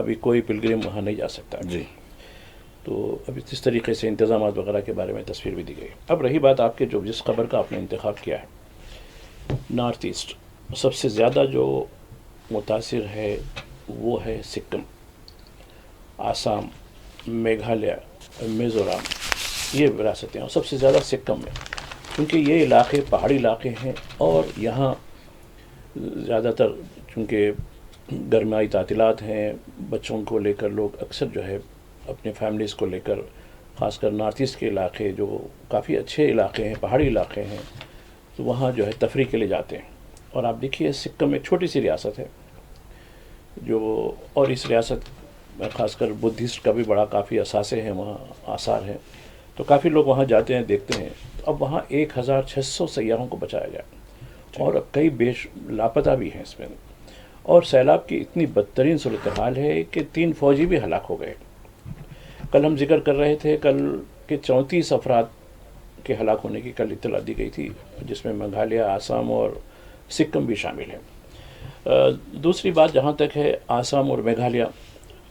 ابھی کوئی پلگرم وہاں نہیں جا سکتا جی تو ابھی اس طریقے سے انتظامات وغیرہ کے بارے میں تصویر بھی دی گئی. اب رہی بات آپ کے جس خبر کا آپ نے انتخاب کیا ہے، نارتھ ایسٹ سب سے زیادہ جو متاثر ہے وہ ہے سکم، آسام، میگھالیہ، میزورام، یہ ریاستیں، اور سب سے زیادہ سکم میں، کیونکہ یہ علاقے پہاڑی علاقے ہیں اور یہاں زیادہ تر چونکہ گرمائی تعطیلات ہیں، بچوں کو لے کر لوگ اکثر جو ہے اپنے فیملیز کو لے کر، خاص کر نارتھ ایسٹ کے علاقے جو کافی اچھے علاقے ہیں، پہاڑی علاقے ہیں، تو وہاں جو ہے تفریح کے لیے جاتے ہیں. اور آپ دیکھیے سکم ایک چھوٹی سی ریاست ہے جو، اور اس ریاست میں خاص کر بدھسٹ کا بھی بڑا کافی اثاثے ہیں، وہاں آثار ہیں، تو کافی لوگ وہاں جاتے ہیں، دیکھتے ہیں. تو اب وہاں 1600 سیاحوں کو بچایا گیا اور اب کئی لاپتہ بھی ہیں اس میں. اور سیلاب کی اتنی بدترین صورتحال ہے کہ 3 فوجی بھی ہلاک ہو گئے. کل ہم ذکر کر رہے تھے کل کہ 34 افراد کے ہلاک ہونے کی کل اطلاع دی گئی تھی، جس میں میگھالیہ، آسام اور سکم بھی شامل ہیں. دوسری بات جہاں تک ہے آسام اور میگھالیہ،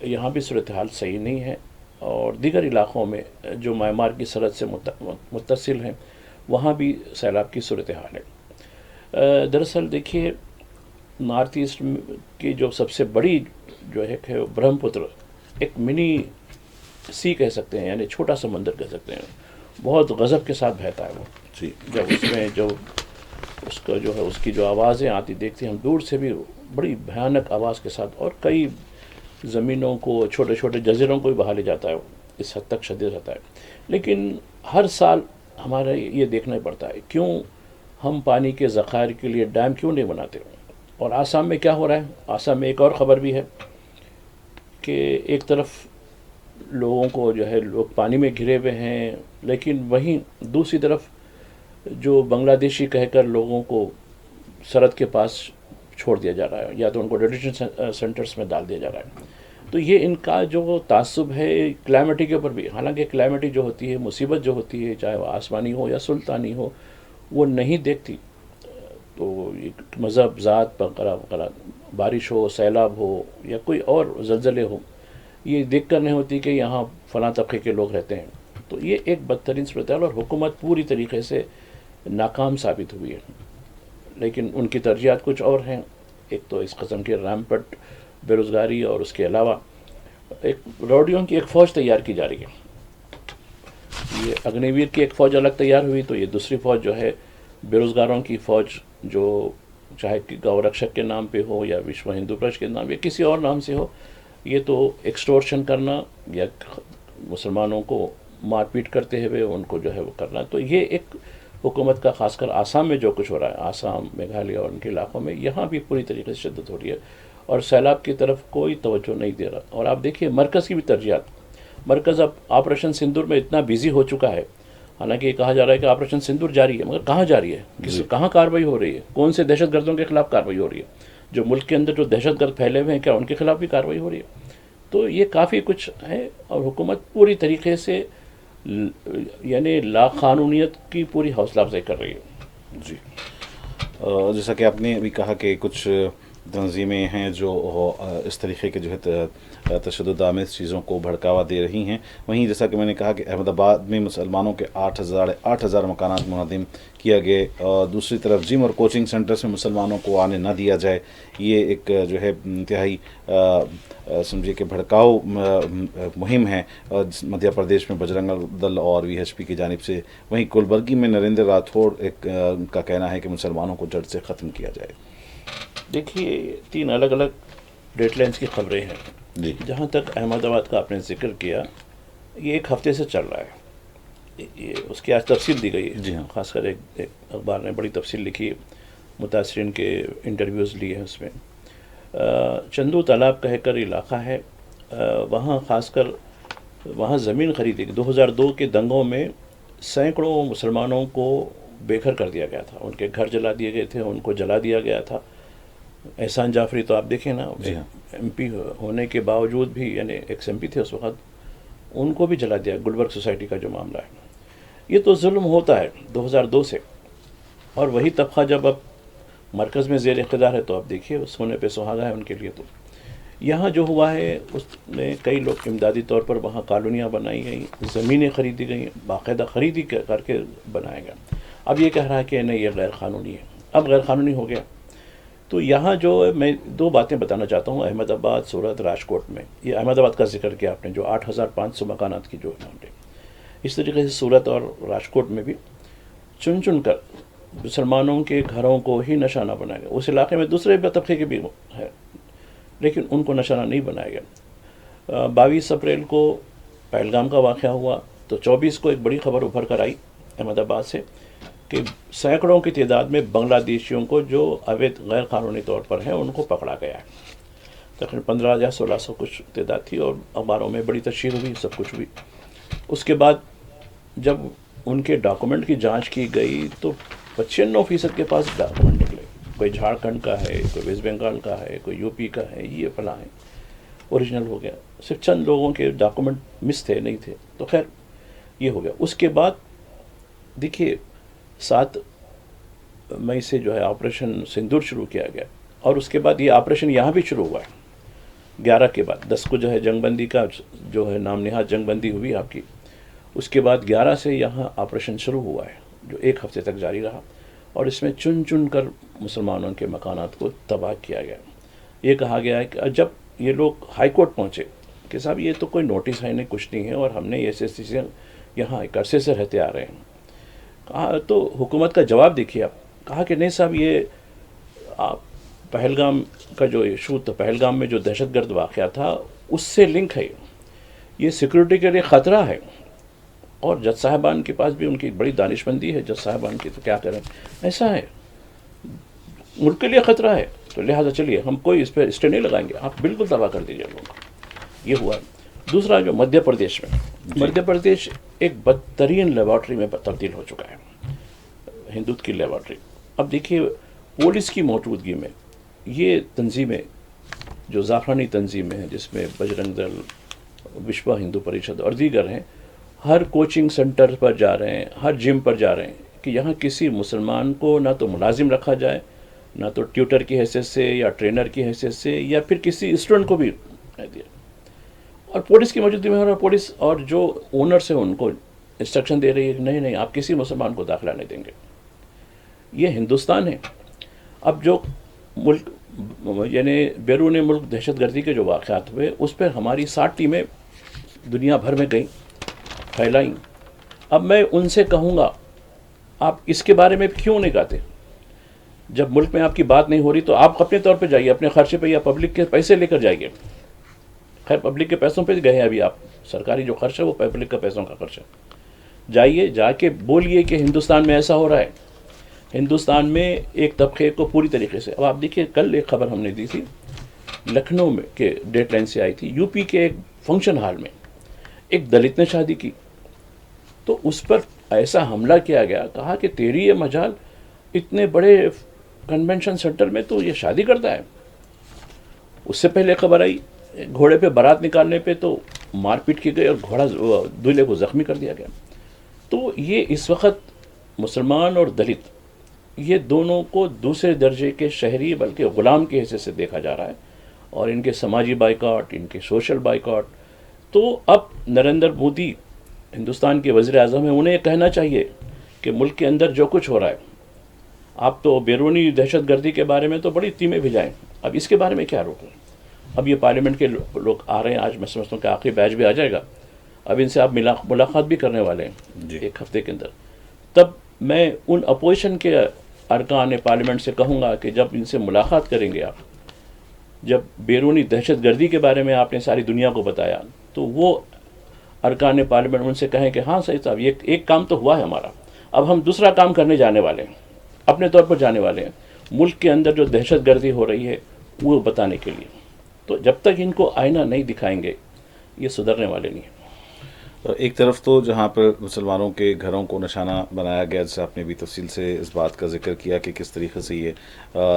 یہاں بھی صورتحال صحیح نہیں ہے، اور دیگر علاقوں میں جو میانمار کی سرحد سے متصل ہیں وہاں بھی سیلاب کی صورتحال ہے. دراصل دیکھیے نارتھ ایسٹ کی جو سب سے بڑی جو ہے برہم پتر، ایک منی سی کہہ سکتے ہیں، یعنی چھوٹا سمندر کہہ سکتے ہیں، بہت غضب کے ساتھ بہتا ہے وہ. جی جب اس میں جو اس کا جو ہے اس کی جو آوازیں آتی دیکھتے ہیں ہم دور سے بھی، بڑی بھیانک آواز کے ساتھ، اور کئی زمینوں کو، چھوٹے چھوٹے جزیروں کو بھی بہا لے جاتا ہے، اس حد تک شدید رہتا ہے. لیکن ہر سال ہمارا یہ دیکھنا پڑتا ہے کیوں ہم پانی کے ذخائر کے لیے ڈیم کیوں نہیں بناتے. اور آسام میں کیا ہو رہا ہے، آسام میں ایک اور خبر بھی ہے کہ ایک طرف لوگوں کو جو ہے لوگ پانی میں گھرے ہوئے ہیں، لیکن وہیں دوسری طرف جو بنگلہ دیشی کہہ کر لوگوں کو سرحد کے پاس چھوڑ دیا جا رہا ہے، یا تو ان کو ڈیٹینشن سینٹرز میں ڈال دیا جا رہا ہے. تو یہ ان کا جو تعصب ہے کلائمیٹی کے اوپر بھی، حالانکہ کلائمیٹی جو ہوتی ہے، مصیبت جو ہوتی ہے، چاہے وہ آسمانی ہو یا سلطانی ہو، وہ نہیں دیکھتی. تو مذہب، ذات وغیرہ وغیرہ، بارش ہو، سیلاب ہو یا کوئی اور زلزلے ہو، یہ دیکھ کر نہیں ہوتی کہ یہاں فلاں طبقے کے لوگ رہتے ہیں. تو یہ ایک بدترین صورتحال، اور حکومت پوری طریقے سے ناکام ثابت ہوئی ہے. لیکن ان کی ترجیحات کچھ اور ہیں. ایک تو اس قسم کی ریمپٹ بے روزگاری، اور اس کے علاوہ ایک روڈیوں کی ایک فوج تیار کی جا رہی ہے. یہ اگنی ویر کی ایک فوج الگ تیار ہوئی، تو یہ دوسری فوج جو ہے بے روزگاروں کی فوج، جو چاہے کہ گو رکشک کے نام پہ ہو یا وشو ہندو پرش کے نام یا کسی اور نام سے ہو، یہ تو ایکسٹورشن کرنا یا مسلمانوں کو مار پیٹ کرتے ہوئے ان کو جو ہے وہ کرنا. تو یہ ایک حکومت کا، خاص کر آسام میں جو کچھ ہو رہا ہے، آسام، میگھالیہ اور ان کے علاقوں میں، یہاں بھی پوری طریقے سے شدت ہو رہی ہے، اور سیلاب کی طرف کوئی توجہ نہیں دے رہا. اور آپ دیکھیے مرکز کی بھی ترجیحات، مرکز اب آپریشن سندور میں اتنا بیزی ہو چکا ہے، حالانکہ یہ کہا جا رہا ہے کہ آپریشن سندور جاری ہے، مگر کہاں جاری ہے، کہاں کارروائی ہو رہی ہے، کون سے دہشت گردوں کے خلاف کارروائی ہو رہی ہے، جو ملک کے اندر جو دہشت گرد پھیلے ہوئے ہیں کیا ان کے خلاف بھی کارروائی ہو رہی ہے. تو یہ کافی کچھ ہے، اور حکومت پوری طریقے سے یعنی لا قانونیت کی پوری حوصلہ افزائی کر رہی ہے. جی جیسا کہ آپ نے ابھی کہا کہ کچھ تنظیمیں ہیں جو اس طریقے کے جو ہے تشدد آمیز چیزوں کو بھڑکاوا دے رہی ہیں، وہیں جیسا کہ میں نے کہا کہ احمد آباد میں مسلمانوں کے 8,000 مکانات منہدم کیا گئے، اور دوسری طرف جم اور کوچنگ سینٹرز میں مسلمانوں کو آنے نہ دیا جائے. یہ ایک جو ہے انتہائی سمجھے کہ بھڑکاؤ مہم ہے مدھیہ پردیش میں بجرنگ دل اور VHP کی جانب سے. وہیں کلبرگی میں نریندر راتھوڑ کا کہنا ہے کہ مسلمانوں کو جڑ سے ختم کیا جائے. دیکھیے 3 الگ الگ ڈیڈ لائنس کی خبریں ہیں. جی جہاں تک احمد آباد کا آپ نے ذکر کیا، یہ 1 ہفتے سے چل رہا ہے، یہ اس کی آج تفصیل دی گئی ہے. جی ہاں، خاص کر ایک اخبار نے بڑی تفصیل لکھی، متاثرین کے انٹرویوز لیے ہیں. اس میں چندو تالاب کہہ کر علاقہ ہے، وہاں خاص کر وہاں زمین خریدی. 2002 کے دنگوں میں سینکڑوں مسلمانوں کو بے گھر کر دیا گیا تھا، ان کے گھر جلا دیے گئے تھے، ان کو جلا دیا گیا تھا. احسان جعفری تو آپ دیکھیں نا، MP ہونے کے باوجود بھی، یعنی ایکس MP تھے اس وقت، ان کو بھی جلا دیا. گلبرگ سوسائٹی کا جو معاملہ ہے، یہ تو ظلم ہوتا ہے 2002 سے. اور وہی طبقہ جب اب مرکز میں زیر اقتدار ہے تو اب دیکھیے سونے پہ سہاگا ہے ان کے لیے. تو یہاں جو ہوا ہے اس میں کئی لوگ امدادی طور پر وہاں کالونیاں بنائی گئیں، زمینیں خریدی گئیں، باقاعدہ خریدی کر کے بنایا گیا. اب یہ کہہ رہا ہے کہ نہیں یہ غیر قانونی ہے، اب غیر قانونی ہو گیا. تو یہاں جو میں دو باتیں بتانا چاہتا ہوں. احمد آباد، سورت، راجکوٹ میں، یہ احمد آباد کا ذکر کیا آپ نے جو 8,500 مکانات کی جو اماؤنٹ ہے، اس طریقے سے سورت اور راجکوٹ میں بھی چن چن کر مسلمانوں کے گھروں کو ہی نشانہ بنایا گیا. اس علاقے میں دوسرے طبقے کے بھی ہے لیکن ان کو نشانہ نہیں بنایا گیا. 22 اپریل کو پہلگام کا واقعہ ہوا تو 24 کو ایک بڑی خبر ابھر کر آئی احمد آباد سے کہ سینکڑوں کی تعداد میں بنگلہ دیشیوں کو جو اویدھ غیر قانونی طور پر ہیں ان کو پکڑا گیا ہے. تقریباً 15 یا 1600 کچھ تعداد تھی اور اخباروں میں بڑی تشہیر ہوئی، سب کچھ ہوئی. اس کے بعد جب ان کے ڈاکومنٹ کی جانچ کی گئی تو 95% کے پاس ڈاکومنٹ نکلے. کوئی جھارکھنڈ کا ہے، کوئی ویسٹ بنگال کا ہے، کوئی یو پی کا ہے، یہ فلاں ہے، اوریجنل ہو گیا. صرف چند لوگوں کے ڈاکومنٹ مس تھے، نہیں تھے. تو خیر یہ ہو گیا. اس کے بعد دیکھیے 7 مئی سے جو ہے آپریشن سندور شروع کیا گیا اور اس کے بعد یہ آپریشن یہاں بھی شروع ہوا ہے 11 کے بعد. 10 کو جو ہے جنگ بندی کا جو ہے نام نہاد جنگ بندی ہوئی آپ کی. اس کے بعد 11 سے یہاں آپریشن شروع ہوا ہے جو 1 ہفتے تک جاری رہا اور اس میں چن چن کر مسلمانوں کے مکانات کو تباہ کیا گیا. یہ کہا گیا ہے کہ جب یہ لوگ ہائی کورٹ پہنچے کہ صاحب یہ تو کوئی نوٹس ہے نہیں، کچھ نہیں ہے اور ہم نے ایسے چیزیں یہاں ایک عرصے سے رہتے آ رہے ہیں. کہا تو حکومت کا جواب دیکھیے آپ. کہا کہ نہیں صاحب یہ پہلگام کا جو ایشو تھا، پہلگام میں جو دہشت گرد واقعہ تھا اس سے لنک ہے، یہ سیکورٹی کے لیے خطرہ ہے. اور جج صاحبان کے پاس بھی ان کی بڑی دانش مندی ہے، جج صاحبان کی تو کیا کریں، ایسا ہے ملک کے لیے خطرہ ہے تو لہٰذا چلیے ہم کوئی اس پہ اسٹے نہیں لگائیں گے، آپ بالکل تباہ کر دیجیے لوگ. یہ ہوا. دوسرا جو مدھیہ پردیش میں، مدھیہ پردیش ایک بدترین لیبارٹری میں تبدیل ہو چکا ہے، ہندوت کی لیبارٹری. اب دیکھیے پولیس کی موجودگی میں یہ تنظیمیں جو زعفرانی تنظیمیں ہیں جس میں بجرنگ دل، وشوا ہندو پریشد اور دیگر ہیں، ہر کوچنگ سینٹر پر جا رہے ہیں، ہر جم پر جا رہے ہیں کہ یہاں کسی مسلمان کو نہ تو ملازم رکھا جائے، نہ تو ٹیوٹر کی حیثیت سے یا ٹرینر کی حیثیت سے یا پھر کسی اسٹوڈنٹ کو بھی دیا. اور پولیس کی موجودگی میں پولیس اور جو اونرس ہیں ان کو انسٹرکشن دے رہی ہے کہ نہیں نہیں آپ کسی مسلمان کو داخلہ نہیں دیں گے. یہ ہندوستان ہے. اب جو ملک یعنی بیرون ملک دہشت گردی کے جو واقعات ہوئے اس پر ہماری 60 ٹیمیں دنیا بھر میں گئیں، پھیلائیں. اب میں ان سے کہوں گا آپ اس کے بارے میں کیوں نہیں کہتے؟ جب ملک میں آپ کی بات نہیں ہو رہی تو آپ اپنے طور پہ جائیے، اپنے خرچے پہ یا پبلک کے پیسے لے کر جائیے. خیر پبلک کے پیسوں پہ گئے ابھی آپ، سرکاری جو خرچ ہے وہ پبلک کا پیسوں کا خرچ ہے. جائیے جا کے بولیے کہ ہندوستان میں ایسا ہو رہا ہے، ہندوستان میں ایک طبقے کو پوری طریقے سے. اب آپ دیکھیے کل ایک خبر ہم نے دی تھی لکھنؤ میں کہ ڈیٹ لائن سے آئی تھی، یو پی کے ایک فنکشن ہال میں ایک دلت نے شادی کی تو اس پر ایسا حملہ کیا گیا، کہا کہ تیری یہ مجال اتنے بڑے کنونشن سینٹر میں تو یہ شادی کرتا ہے. اس سے پہلے خبر آئی گھوڑے پہ بارات نکالنے پہ تو مار پیٹ کی گئی اور گھوڑا دولہے کو زخمی کر دیا گیا. تو یہ اس وقت مسلمان اور دلت یہ دونوں کو دوسرے درجے کے شہری بلکہ غلام کی حیثیت سے دیکھا جا رہا ہے اور ان کے سماجی بائیکاٹ، ان کے سوشل بائیکاٹ. تو اب نریندر مودی ہندوستان کے وزیر اعظم ہیں، انہیں یہ کہنا چاہیے کہ ملک کے اندر جو کچھ ہو رہا ہے آپ تو بیرونی دہشت گردی کے بارے میں تو بڑی ٹیمیں بھیجائیں، اب اس کے بارے میں کیا روکیں؟ اب یہ پارلیمنٹ کے لوگ آ رہے ہیں، آج میں سمجھتا ہوں کہ آخری بیچ بھی آ جائے گا، اب ان سے آپ ملاقات بھی کرنے والے ہیں ایک ہفتے کے اندر. تب میں ان اپوزیشن کے ارکان پارلیمنٹ سے کہوں گا کہ جب ان سے ملاقات کریں گے آپ، جب بیرونی دہشت گردی کے بارے میں آپ نے ساری دنیا کو بتایا تو وہ ارکان پارلیمنٹ ان سے کہیں کہ ہاں صحیح صاحب یہ ایک کام تو ہوا ہے ہمارا، اب ہم دوسرا کام کرنے جانے والے ہیں، اپنے طور پر جانے والے ہیں ملک کے اندر جو دہشت گردی ہو رہی ہے وہ بتانے کے لیے. تو جب تک ان کو آئینہ نہیں دکھائیں گے یہ سدھرنے والے نہیں ہیں. ایک طرف تو جہاں پر مسلمانوں کے گھروں کو نشانہ بنایا گیا، جیسے آپ نے بھی تفصیل سے اس بات کا ذکر کیا کہ کس طریقے سے یہ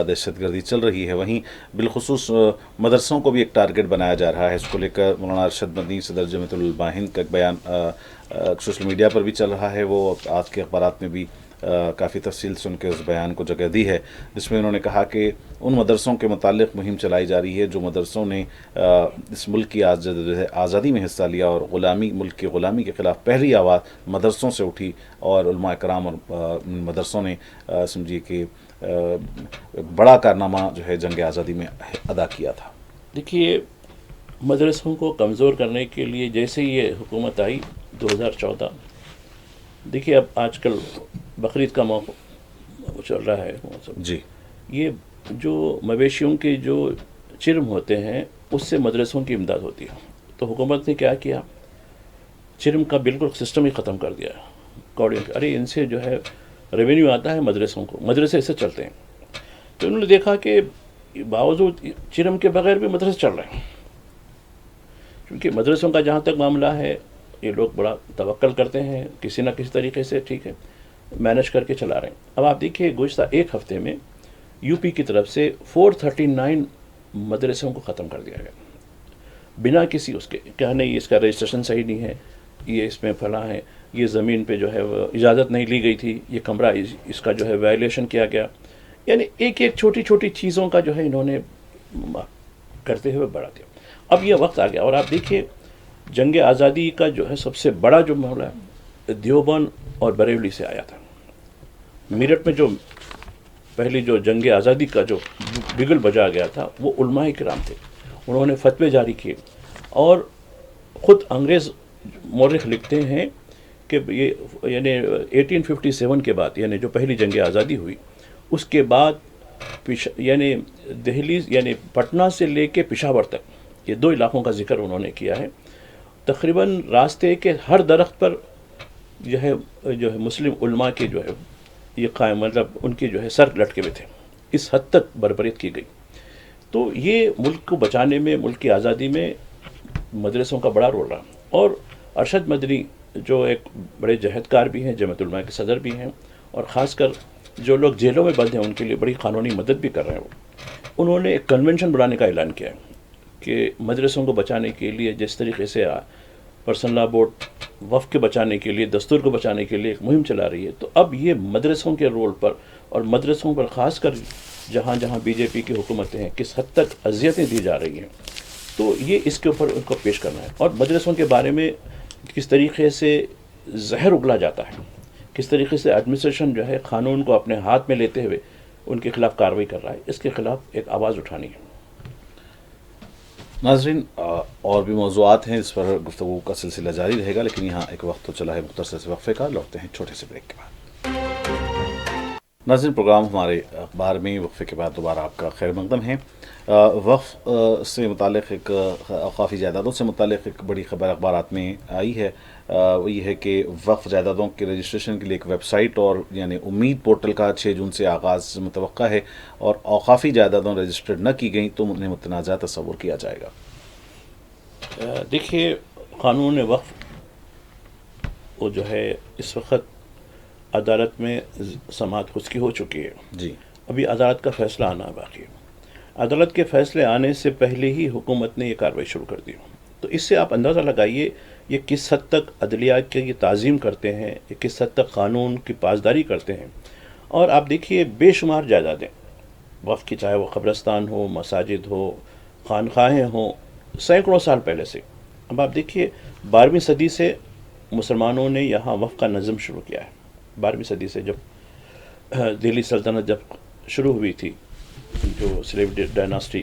دہشت گردی چل رہی ہے، وہیں بالخصوص مدرسوں کو بھی ایک ٹارگٹ بنایا جا رہا ہے. اس کو لے کر مولانا ارشد مدنی صدر جمعیت العلماء ہند کا ایک بیان سوشل میڈیا پر بھی چل رہا ہے، وہ آج کے اخبارات میں بھی کافی تفصیل سے ان کے اس بیان کو جگہ دی ہے، جس میں انہوں نے کہا کہ ان مدرسوں کے متعلق مہم چلائی جا رہی ہے جو مدرسوں نے اس ملک کی آزادی میں حصہ لیا، اور ملک کی غلامی کے خلاف پہلی آواز مدرسوں سے اٹھی، اور علماء کرام اور مدرسوں نے سمجھیے کہ بڑا کارنامہ جو ہے جنگ آزادی میں ادا کیا تھا۔ دیکھیے، مدرسوں کو کمزور کرنے کے لیے جیسے یہ حکومت آئی 2014، دیکھیے اب آج کل بقرعید کا موقع چل رہا ہے، جی، یہ جو مویشیوں کے جو چرم ہوتے ہیں اس سے مدرسوں کی امداد ہوتی ہے، تو حکومت نے کیا کیا، چرم کا بالکل سسٹم ہی ختم کر دیا، ارے ان سے جو ہے ریونیو آتا ہے مدرسوں کو، مدرسے اس سے چلتے ہیں۔ تو انہوں نے دیکھا کہ باوجود چرم کے بغیر بھی مدرسے چل رہے ہیں، کیونکہ مدرسوں کا جہاں تک معاملہ ہے یہ لوگ بڑا توکل کرتے ہیں، کسی نہ کسی طریقے سے ٹھیک ہے مینج کر کے چلا رہے ہیں۔ اب آپ دیکھیے گزشتہ ایک ہفتے میں یو پی کی طرف سے 439 مدرسوں کو ختم کر دیا گیا، بنا کسی اس کے کیا نہیں اس کا رجسٹریشن صحیح نہیں ہے، یہ اس میں فلاں ہے، یہ زمین پہ جو ہے وہ اجازت نہیں لی گئی تھی، یہ کمرہ اس کا جو ہے وائلیشن کیا گیا، یعنی ایک ایک چھوٹی چھوٹی چیزوں کا جو ہے انہوں نے کرتے ہوئے بڑھا دیا۔ اب یہ وقت آ گیا، اور آپ دیکھیے جنگ آزادی کا جو ہے سب سے بڑا جو معاملہ ہے دیوبند اور بریلی سے آیا تھا۔ میرٹھ میں جو پہلی جو جنگ آزادی کا جو بگل بجا گیا تھا وہ علماء کرام تھے، انہوں نے فتوے جاری کیے، اور خود انگریز مورخ لکھتے ہیں کہ یہ یعنی 1857 کے بعد، یعنی جو پہلی جنگ آزادی ہوئی اس کے بعد یعنی دہلی یعنی پٹنہ سے لے کے پشاور تک یہ دو علاقوں کا ذکر انہوں نے کیا ہے، تقریباً راستے کے ہر درخت پر جو ہے مسلم علماء کے جو ہے یہ قائم مطلب ان کے جو ہے سر لٹکے ہوئے تھے، اس حد تک بربریت کی گئی۔ تو یہ ملک کو بچانے میں، ملک کی آزادی میں مدرسوں کا بڑا رول رہا، اور ارشد مدنی جو ایک بڑے جہدکار بھی ہیں، جمعیت علماء کے صدر بھی ہیں، اور خاص کر جو لوگ جیلوں میں بند ہیں ان کے لیے بڑی قانونی مدد بھی کر رہے ہیں، انہوں نے ایک کنونشن بنانے کا اعلان کیا ہے کہ مدرسوں کو بچانے کے لیے جس طریقے سے پرسنل لا بورڈ وقف کے بچانے کے لیے، دستور کو بچانے کے لیے ایک مہم چلا رہی ہے، تو اب یہ مدرسوں کے رول پر اور مدرسوں پر خاص کر جہاں جہاں بی جے پی کی حکومتیں ہیں کس حد تک اذیتیں دی جا رہی ہیں، تو یہ اس کے اوپر ان کو پیش کرنا ہے، اور مدرسوں کے بارے میں کس طریقے سے زہر اگلا جاتا ہے، کس طریقے سے ایڈمنسٹریشن جو ہے قانون کو اپنے ہاتھ میں لیتے ہوئے ان کے خلاف کارروائی کر رہا ہے، اس کے خلاف ایک آواز اٹھانی ہے۔ ناظرین، اور بھی موضوعات ہیں اس پر گفتگو کا سلسلہ جاری رہے گا، لیکن یہاں ایک وقت تو چلا ہے مختصر سے وقفے کا، لوٹتے ہیں چھوٹے سے بریک کے بعد۔ ناظرین، پروگرام ہمارے اخبار میں وقفے کے بعد دوبارہ آپ کا خیر مقدم ہے۔ وقف سے متعلق ایک اوقافی جائیدادوں سے متعلق ایک بڑی خبر اخبارات میں آئی ہے، وہ یہ ہے کہ وقف جائیدادوں کے رجسٹریشن کے لیے ایک ویب سائٹ اور یعنی امید پورٹل کا 6 جون سے آغاز متوقع ہے، اور اوقافی جائیدادوں رجسٹرڈ نہ کی گئیں تو انہیں متنازع تصور کیا جائے گا۔ دیکھیے، قانون وقف وہ جو ہے اس وقت عدالت میں سماعت خود کی ہو چکی ہے، جی، ابھی عدالت کا فیصلہ آنا باقی ہے۔ عدالت کے فیصلے آنے سے پہلے ہی حکومت نے یہ کارروائی شروع کر دی، تو اس سے آپ اندازہ لگائیے یہ کس حد تک عدلیہ کی یہ تعظیم کرتے ہیں، یہ کس حد تک قانون کی پاسداری کرتے ہیں۔ اور آپ دیکھیے بے شمار جائیدادیں وقف کی، چاہے وہ قبرستان ہو، مساجد ہو، خانقاہیں ہوں، سینکڑوں سال پہلے سے۔ اب آپ دیکھیے 12ویں صدی سے مسلمانوں نے یہاں وقف کا نظم شروع کیا ہے، 12ویں صدی سے جب دہلی سلطنت جب شروع ہوئی تھی، جو سلیو ڈائناسٹی،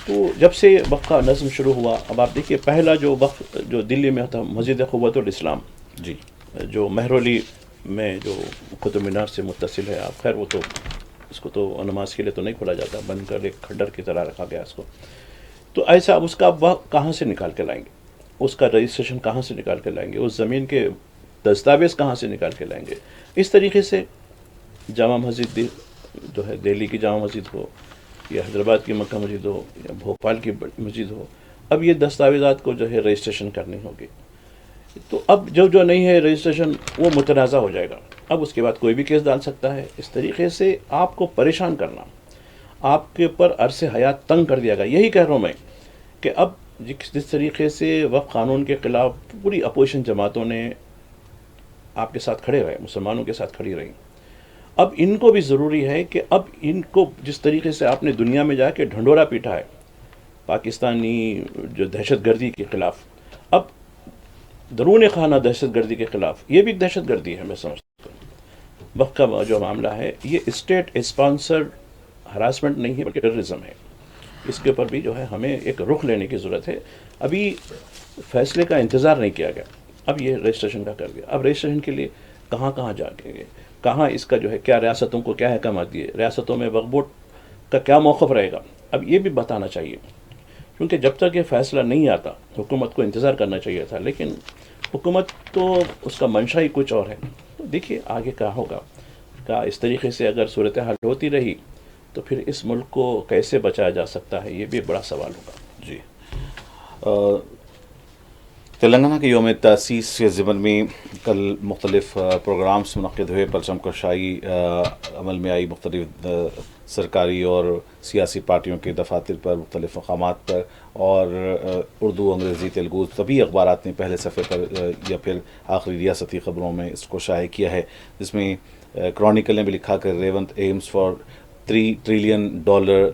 تو جب سے وقف کا نظم شروع ہوا، اب آپ دیکھیے پہلا جو وقف جو دلی میں تھا مسجد قوت الاسلام، جی، جو مہرولی میں جو قطب مینار سے متصل ہے، آپ خیر وہ تو اس کو تو نماز کے لیے تو نہیں کھولا جاتا، بند کر ایک کھڈر کی طرح رکھا گیا اس کو، تو ایسا اب اس کا وقت کہاں سے نکال کے لائیں گے، اس کا رجسٹریشن کہاں سے نکال کے لائیں گے، اس زمین کے دستاویز کہاں سے نکال کے لائیں گے۔ اس طریقے سے جامع مسجد جو ہے دہلی کی جامع مسجد ہو، یا حیدرآباد کی مکہ مسجد ہو، یا بھوپال کی مسجد ہو، اب یہ دستاویزات کو جو ہے رجسٹریشن کرنی ہوگی، تو اب جو نہیں ہے رجسٹریشن وہ متنازع ہو جائے گا، اب اس کے بعد کوئی بھی کیس ڈال سکتا ہے۔ اس طریقے سے آپ کو پریشان کرنا، آپ کے اوپر عرص حیات تنگ کر دیا گا۔ یہی کہہ رہا ہوں میں کہ اب جس طریقے سے وقف قانون کے خلاف پوری اپوزیشن جماعتوں نے آپ کے ساتھ کھڑے رہے, مسلمانوں کے ساتھ کھڑی رہیں. اب ان کو بھی ضروری ہے کہ اب ان کو جس طریقے سے آپ نے دنیا میں جا کے ڈھنڈورا پیٹا ہے پاکستانی جو دہشت گردی کے خلاف, اب درون خانہ دہشت گردی کے خلاف, یہ بھی ایک دہشت گردی ہے. میں سمجھتا ہوں وقت کا جو معاملہ ہے یہ اسٹیٹ اسپانسر ہراسمنٹ نہیں ہے بلکہ ٹیررزم ہے. اس کے اوپر بھی جو ہے ہمیں ایک رخ لینے کی ضرورت ہے. ابھی فیصلے کا انتظار نہیں کیا گیا, اب یہ رجسٹریشن کا کر گیا. اب رجسٹریشن کے لیے کہاں کہاں جا کے گئے, کہاں اس کا جو ہے کیا ریاستوں کو کیا احکامات دیے, ریاستوں میں وقف بورڈ کا کیا موقف رہے گا, اب یہ بھی بتانا چاہیے. کیونکہ جب تک یہ فیصلہ نہیں آتا حکومت کو انتظار کرنا چاہیے تھا, لیکن حکومت تو اس کا منشا ہی کچھ اور ہے. تو دیکھیے آگے کیا ہوگا. اس طریقے سے اگر صورتحال ہوتی رہی تو پھر اس ملک کو کیسے بچایا جا سکتا ہے, یہ بھی بڑا سوال ہوگا. جی, تلنگانہ کے یوم تاسیس کے ضمن میں کل مختلف پروگرامز منعقد ہوئے. پرچم کشائی عمل میں آئی مختلف سرکاری اور سیاسی پارٹیوں کے دفاتر پر, مختلف مقامات پر, اور اردو, انگریزی, تیلگو سبھی اخبارات نے پہلے صفحے پر یا پھر آخری ریاستی خبروں میں اس کو شائع کیا ہے, جس میں کرونیکل نے بھی لکھا کہ Revanth aims for $3 trillion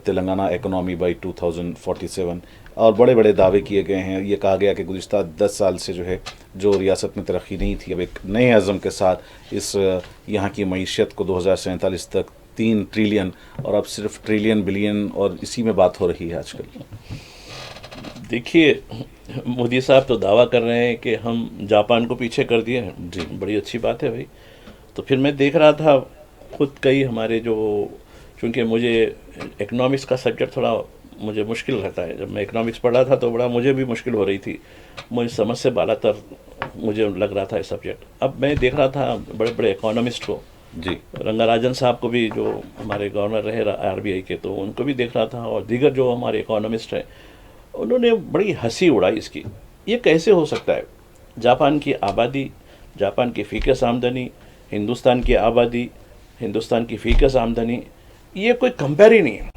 Telangana economy by 2047, اور بڑے بڑے دعوے کیے گئے ہیں. یہ کہا گیا کہ گزشتہ 10 سال سے جو ہے جو ریاست میں ترقی نہیں تھی, اب ایک نئے عزم کے ساتھ اس یہاں کی معیشت کو 2047 تک 3 ٹریلین, اور اب صرف ٹریلین بلین اور اسی میں بات ہو رہی ہے آج کل. دیکھیے مودی صاحب تو دعویٰ کر رہے ہیں کہ ہم جاپان کو پیچھے کر دیے ہیں. جی, بڑی اچھی بات ہے بھائی. تو پھر میں دیکھ رہا تھا خود کئی ہمارے جو, چونکہ مجھے اکنامکس کا سبجیکٹ تھوڑا مجھے مشکل رہتا ہے, جب میں اکنامکس پڑھ رہا تھا تو بڑا مجھے بھی مشکل ہو رہی تھی, مجھے سمجھ سے بالا تر مجھے لگ رہا تھا یہ سبجیکٹ. اب میں دیکھ رہا تھا بڑے بڑے اکانومسٹ کو, جی, رنگا راجن صاحب کو بھی جو ہمارے گورنر رہے RBI کے, تو ان کو بھی دیکھ رہا تھا, اور دیگر جو ہمارے اکانومسٹ ہیں انہوں نے بڑی ہنسی اڑائی اس کی. یہ کیسے ہو سکتا ہے, جاپان کی آبادی, جاپان کی فی کس آمدنی, ہندوستان کی آبادی, ہندوستان کی فی کس آمدنی, یہ کوئی کمپیر ہی نہیں ہے.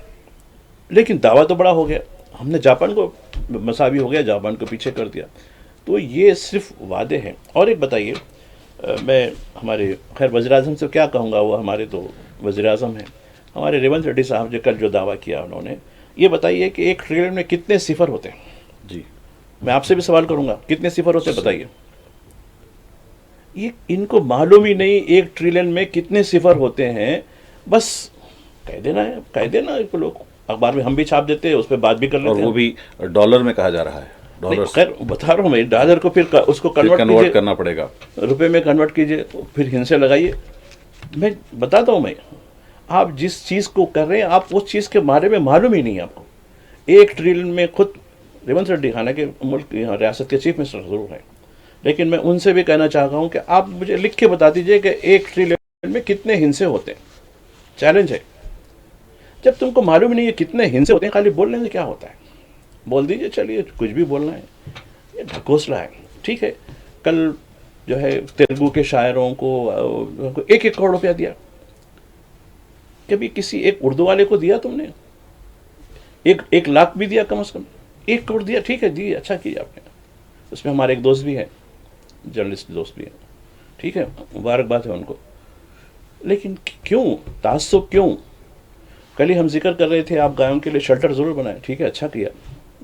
لیکن دعویٰ تو بڑا ہو گیا, ہم نے جاپان کو مساوی ہو گیا, جاپان کو پیچھے کر دیا. تو یہ صرف وعدے ہیں. اور ایک بتائیے, میں ہمارے خیر وزیر اعظم سے کیا کہوں گا, وہ ہمارے تو وزیر اعظم ہیں, ہمارے ریونت ریڈی صاحب جو کل جو دعویٰ کیا انہوں نے, یہ بتائیے کہ 1 ٹریلین میں کتنے صفر ہوتے ہیں. جی, میں آپ سے بھی سوال کروں گا, کتنے صفر ہوتے ہیں بتائیے. یہ ان کو معلوم ہی نہیں 1 ٹریلین میں کتنے صفر ہوتے ہیں. بس کہہ دینا لوگ اخبار میں, ہم بھی چھاپ دیتے ہیں, اس پہ بات بھی کر لیتے ہیں, اور وہ بھی ڈالر میں کہا جا رہا ہے. ڈالر خیر بتا رہا ہوں میں, ڈالر کو پھر اس کو کنورٹ کرنا پڑے گا, روپے میں کنورٹ کیجئے, پھر ہندسے لگائیے. میں بتاتا ہوں, میں آپ جس چیز کو کر رہے ہیں آپ اس چیز کے بارے میں معلوم ہی نہیں ہے آپ کو. 1 ٹریلین میں خود ریونت ریڈی, حالانکہ ملک ریاست کے چیف منسٹر ضرور ہیں, لیکن میں ان سے بھی کہنا چاہتا ہوں کہ آپ مجھے لکھ کے بتا دیجئے کہ 1 ٹریلین میں کتنے ہندسے ہوتے ہیں. چیلنج ہے. جب تم کو معلوم نہیں ہے کتنے ہندسے ہوتے ہیں, خالی بولنے سے کیا ہوتا ہے, بول دیجئے, چلیے کچھ بھی بولنا ہے, یہ ڈھکوسلا ہے. ٹھیک ہے, کل جو ہے تیلگو کے شاعروں کو 1 کروڑ روپیہ دیا. کبھی کسی ایک اردو والے کو دیا تم نے؟ 1 لاکھ بھی دیا کم از کم, 1 کروڑ دیا, ٹھیک ہے جی, اچھا کیا آپ نے. اس میں ہمارے ایک دوست بھی ہیں, جرنلسٹ دوست بھی ہیں, ٹھیک ہے, مبارکباد ہے ان کو. لیکن کیوں تعصب, کیوں؟ کل ہی ہم ذکر کر رہے تھے آپ گایوں کے لیے شیلٹر ضرور بنائیں, ٹھیک ہے, اچھا کیا,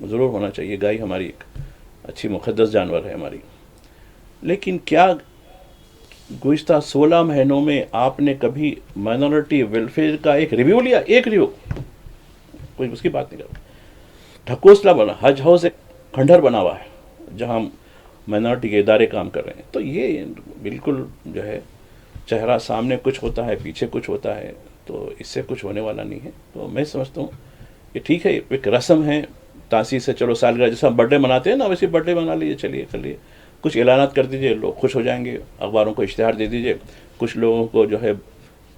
ضرور ہونا چاہیے. گائے ہماری ایک اچھی مقدس جانور ہے ہماری. لیکن کیا گزشتہ 16 مہینوں میں آپ نے کبھی مائنورٹی ویلفیئر کا ایک ریویو لیا؟ ایک ریویو, کوئی اس کی بات نہیں کرتا. ڈھکوسلا بنا, حج ہاؤس ایک کھنڈر بنا ہوا ہے جہاں مائنورٹی کے ادارے کام کر رہے ہیں. تو یہ بالکل جو ہے چہرہ سامنے کچھ ہوتا ہے, پیچھے کچھ ہوتا ہے, تو اس سے کچھ ہونے والا نہیں ہے. تو میں سمجھتا ہوں کہ ٹھیک ہے, ایک رسم ہے تاسیس سے, چلو سالگرہ جیسے ہم برتھ ڈے مناتے ہیں نا, ویسے برتھ ڈے منا لیجیے, چلیے کر لیے, کچھ اعلانات کر دیجئے, لوگ خوش ہو جائیں گے, اخباروں کو اشتہار دے دیجئے, کچھ لوگوں کو جو ہے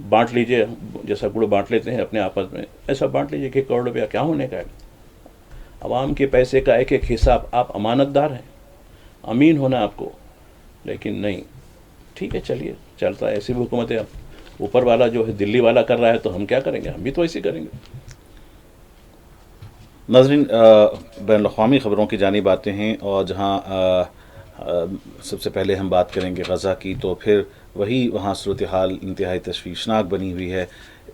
بانٹ لیجئے, جیسا گڑ بانٹ لیتے ہیں اپنے آپس میں, ایسا بانٹ لیجئے کہ 1 کروڑ روپیہ کیا ہونے کا ہے. عوام کے پیسے کا ایک حساب, آپ امانت دار ہیں, امین ہونا آپ کو, لیکن نہیں. ٹھیک ہے, چلیے, چلتا ہے, ایسی بھی حکومت ہے. اوپر والا جو ہے دلی والا کر رہا ہے تو ہم کیا کریں گے, ہم بھی تو ایسے کریں گے. ناظرین, بین الاقوامی خبروں کی جانب آتے ہیں, اور جہاں سب سے پہلے ہم بات کریں گے غزہ کی, تو پھر وہی وہاں صورتحال انتہائی تشویشناک بنی ہوئی ہے.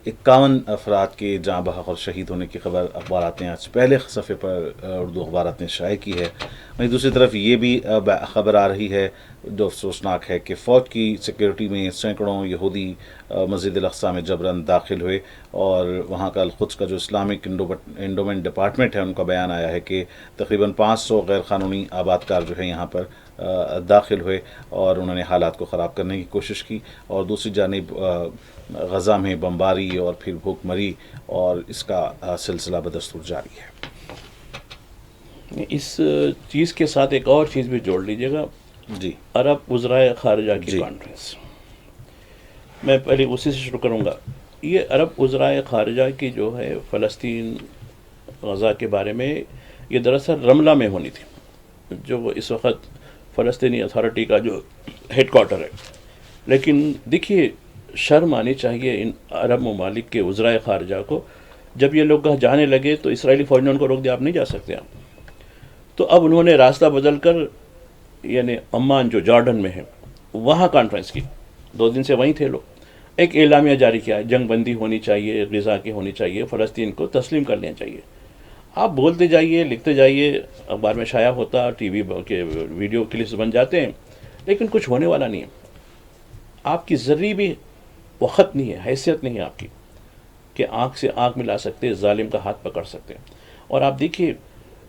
51 افراد کے جاں بحق اور شہید ہونے کی خبر اخبارات نے آج پہلے صفحے پر اردو اخبارات نے شائع کی ہے. وہیں دوسری طرف یہ بھی خبر آ رہی ہے جو افسوسناک ہے کہ فوج کی سیکیورٹی میں سینکڑوں یہودی مسجد الاقصی میں جبراً داخل ہوئے، اور وہاں کا القدس کا جو اسلامک انڈومنٹ ڈپارٹمنٹ ہے ان کا بیان آیا ہے کہ تقریباً 500 غیر قانونی آباد کار جو ہے یہاں پر داخل ہوئے اور انہوں نے حالات کو خراب کرنے کی کوشش کی. اور دوسری جانب غزہ میں بمباری اور پھر بھوک مری اور اس کا سلسلہ بدستور جاری ہے. اس چیز کے ساتھ ایک اور چیز بھی جوڑ لیجیے گا. جی. عرب وزرائے خارجہ کی جی. کانفرنس، میں پہلے اسی سے شروع کروں گا. یہ عرب وزرائے خارجہ کی جو ہے فلسطین غزہ کے بارے میں، یہ دراصل رملہ میں ہونی تھی جو اس وقت فلسطینی اتھارٹی کا جو ہیڈ کوارٹر ہے. لیکن دیکھیے شرم آنی چاہیے ان عرب ممالک کے وزرائے خارجہ کو. جب یہ لوگ جانے لگے تو اسرائیلی فوج نے ان کو روک دیا، آپ نہیں جا سکتے آپ. تو اب انہوں نے راستہ بدل کر یعنی عمان جو جارڈن میں ہے وہاں کانفرنس کی. 2 دن سے وہیں تھے لوگ. ایک اعلامیہ جاری کیا، جنگ بندی ہونی چاہیے، غزہ کی ہونی چاہیے، فلسطین کو تسلیم کر لینا چاہیے. آپ بولتے جائیے، لکھتے جائیے، اخبار میں شائع ہوتا، ٹی وی کے ویڈیو کلپس بن جاتے ہیں، لیکن کچھ ہونے والا نہیں ہے. آپ کی ذرے بھی وقت نہیں ہے، حیثیت نہیں ہے آپ کی کہ آنکھ سے آنکھ ملا سکتے، ظالم کا ہاتھ پکڑ سکتے. اور آپ دیکھیے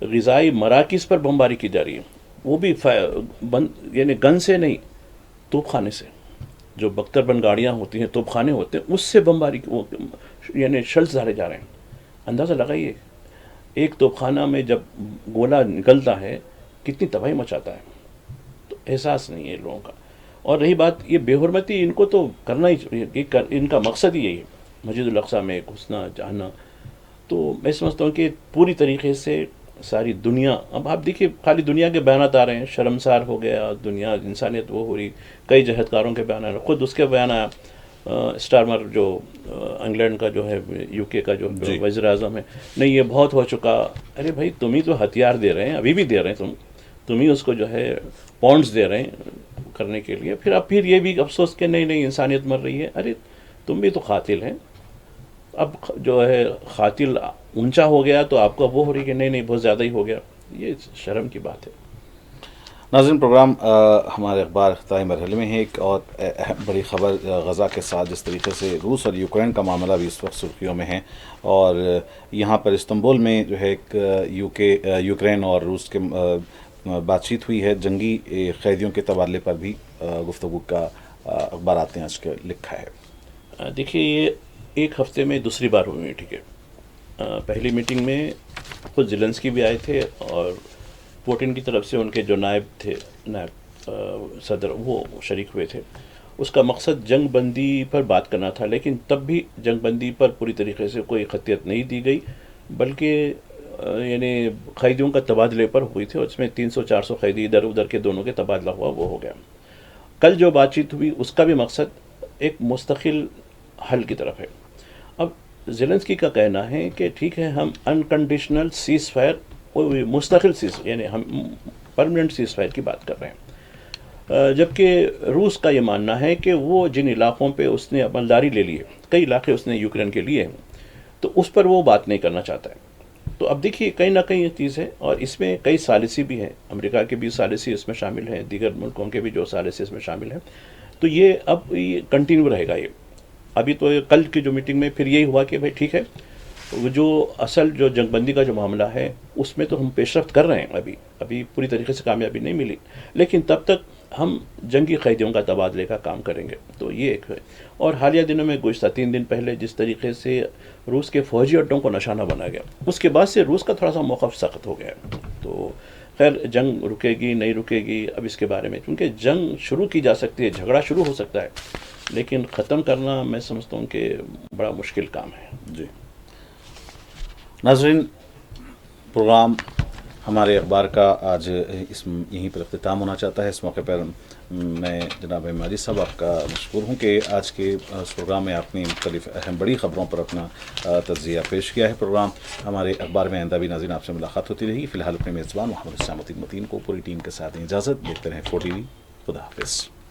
غذائی مراکز پر بمباری کی جا رہی ہے، وہ بھی یعنی گن سے نہیں، توپ خانے سے. جو بختر بند گاڑیاں ہوتی ہیں، توپ خانے ہوتے ہیں، اس سے بمباری یعنی شلز ڈالے جا رہے ہیں. اندازہ لگائیے ایک توپ خانہ میں جب گولہ نکلتا ہے کتنی تباہی مچاتا ہے. تو احساس نہیں ہے لوگوں کا. اور رہی بات یہ بے حرمتی، ان کو تو کرنا ہی، ان کا مقصد ہی یہی ہے مسجد الاقصی میں گھسنا جانا. تو میں سمجھتا ہوں کہ پوری طریقے سے ساری دنیا، اب آپ دیکھیے خالی دنیا کے بیانات آ رہے ہیں، شرمسار ہو گیا دنیا، انسانیت وہ ہو رہی. کئی جہدکاروں کے بیان آ رہے، خود اس کے بیان آیا اسٹارمر جو انگلینڈ کا جو ہے، یو کے کا جو وزیر اعظم ہے، نہیں یہ بہت ہو چکا. ارے بھائی تم ہی تو ہتھیار دے رہے ہیں، ابھی بھی دے رہے ہیں، تم ہی اس کو جو ہے پاؤنڈز دے رہے ہیں کرنے کے لیے. پھر اب یہ بھی افسوس کہ نہیں انسانیت مر رہی ہے. ارے تم بھی تو قاتل ہیں. اب جو ہے قاتل اونچا ہو گیا تو آپ کو وہ ہو رہی کہ نہیں بہت زیادہ ہی ہو گیا. یہ شرم کی بات ہے. ناظرین پروگرام ہمارے اخبار اختتامی مرحلے میں ہے. ایک اور اہم بڑی خبر غزہ کے ساتھ جس طریقے سے روس اور یوکرین کا معاملہ بھی اس وقت سرخیوں میں ہے، اور یہاں پر استنبول میں جو ہے ایک یوکرین اور روس کے بات چیت ہوئی ہے. جنگی قیدیوں کے تبادلے پر بھی گفتگو کا اخبارات نے آج کے لکھا ہے. دیکھیے یہ ایک ہفتے میں دوسری بار ہوئی میٹنگ ہے. پہلی میٹنگ میں خود زیلنسکی بھی آئے تھے اور پوٹن کی طرف سے ان کے جو نائب صدر وہ شریک ہوئے تھے. اس کا مقصد جنگ بندی پر بات کرنا تھا، لیکن تب بھی جنگ بندی پر پوری طریقے سے کوئی خطیت نہیں دی گئی، بلکہ یعنی قیدیوں کا تبادلے پر ہوئی تھی. اور اس میں 300-400 قیدی ادھر ادھر کے دونوں کے تبادلہ ہوا، وہ ہو گیا. کل جو بات چیت ہوئی اس کا بھی مقصد ایک مستقل حل کی طرف ہے. اب زیلنسکی کا کہنا ہے کہ ٹھیک ہے ہم انکنڈیشنل سیز فائر، مستقل یعنی ہم پرماننٹ سیز فائر کی بات کر رہے ہیں. جبکہ روس کا یہ ماننا ہے کہ وہ جن علاقوں پہ اس نے عملداری لے لی ہے، کئی علاقے اس نے یوکرین کے لیے ہیں، تو اس پر وہ بات نہیں کرنا چاہتا ہے. تو اب دیکھیے کہیں نہ کہیں یہ چیز ہے، اور اس میں کئی ثالثی بھی ہیں. امریکہ کے بھی ثالثی اس میں شامل ہیں، دیگر ملکوں کے بھی جو ثالثی اس میں شامل ہیں. تو یہ اب یہ کنٹینیو رہے گا. یہ ابھی تو کل کی جو میٹنگ میں پھر یہی ہوا کہ بھائی ٹھیک ہے جو اصل جو جنگ بندی کا جو معاملہ ہے اس میں تو ہم پیش رفت کر رہے ہیں، ابھی پوری طریقے سے کامیابی نہیں ملی، لیکن تب تک ہم جنگی قیدیوں کا تبادلے کا کام کریں گے. تو یہ ایک ہے. اور حالیہ دنوں میں گزشتہ 3 دن پہلے جس طریقے سے روس کے فوجی اڈوں کو نشانہ بنایا گیا، اس کے بعد سے روس کا تھوڑا سا موقف سخت ہو گیا. تو خیر جنگ رکے گی نہیں رکے گی اب اس کے بارے میں، کیونکہ جنگ شروع کی جا سکتی ہے، جھگڑا شروع ہو سکتا ہے، لیکن ختم کرنا میں سمجھتا ہوں کہ بڑا مشکل کام ہے. جی ناظرین، پروگرام ہمارے اخبار کا آج یہیں پر اختتام ہونا چاہتا ہے. اس موقع پر میں جناب ماجد صاحب آپ کا مشکور ہوں کہ آج کے اس پروگرام میں آپ نے مختلف اہم بڑی خبروں پر اپنا تجزیہ پیش کیا ہے. پروگرام ہمارے اخبار میں آئندہ بھی ناظرین آپ سے ملاقات ہوتی رہے گی. فی الحال اپنے میزبان محمد حسام الدین متین کو پوری ٹیم کے ساتھ اجازت. دیکھتے رہیں 4 TV. خدا حافظ.